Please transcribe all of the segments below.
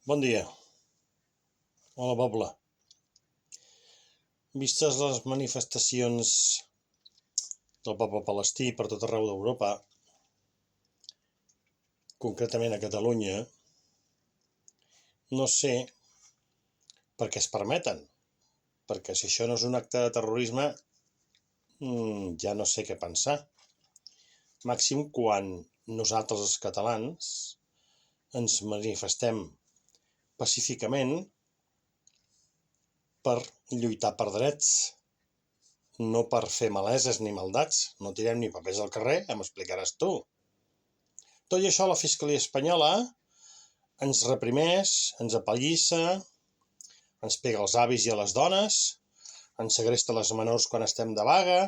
Bon dia. Hola, poble. Vistes les manifestacions del poble palestí per tot arreu d'Europa, concretament a Catalunya, no sé per què es permeten, perquè si això no és un acte de terrorisme, ja no sé què pensar. Màxim quan nosaltres, els catalans, ens manifestem pacíficament per lluitar per drets, no per fer maleses ni maldats. No tirem ni papers al carrer, ja m'explicaràs tu. Tot i això, la Fiscalia espanyola ens reprimeix, ens apallissa, ens pega als avis i a les dones, ens segresta les menors quan estem de vaga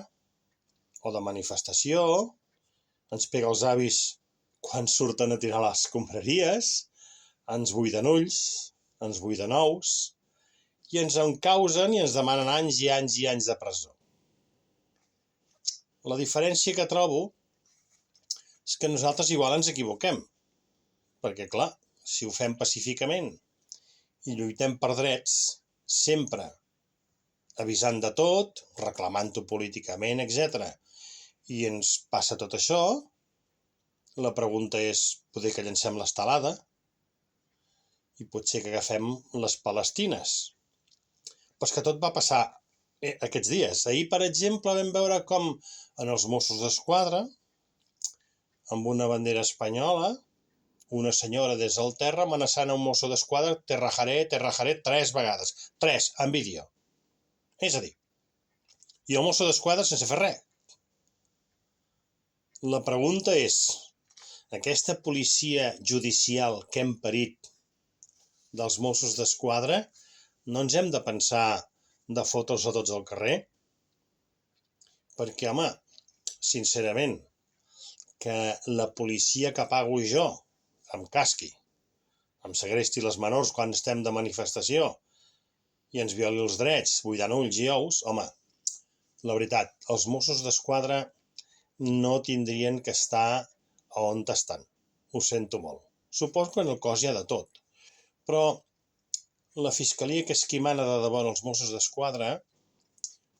o de manifestació, ens pega als avis quan surten a tirar les escombraries, ens buiden ulls, ens buiden ous, i ens encausen i ens demanen anys i anys i anys de presó. La diferència que trobo és que nosaltres igual ens equivoquem, perquè clar, si ho fem pacíficament i lluitem per drets, sempre avisant de tot, reclamant-ho políticament, etc., i ens passa tot això, la pregunta és, poder que llancem l'estelada i potser que agafem les Palestines. Però és que tot va passar aquests dies. Ahir, per exemple, vam veure com en els Mossos d'Esquadra, amb una bandera espanyola, una senyora des del terra amenaçant un mosso d'esquadra, te rajaré, 3 vegades. 3, en vídeo. És a dir, i el mosso d'esquadra sense fer res. La pregunta és, aquesta policia judicial que hem parit dels Mossos d'Esquadra, no ens hem de pensar de fotre'ls a tots al carrer? Perquè, home, sincerament, que la policia que pago jo em casqui, em segresti les menors quan estem de manifestació i ens violi els drets, buidant ulls i ous, home, la veritat, els Mossos d'Esquadra no tindrien que estar on estan. Ho sento molt. Suposo que en el cos hi ha de tot, però la fiscalia, que és qui mana de debò els Mossos d'Esquadra,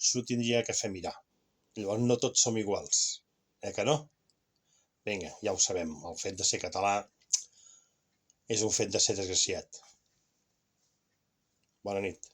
s'ho tindria que fer mirar. Llavors no tots som iguals, que no? Vinga, ja ho sabem, el fet de ser català és un fet de ser desgraciat. Bona nit.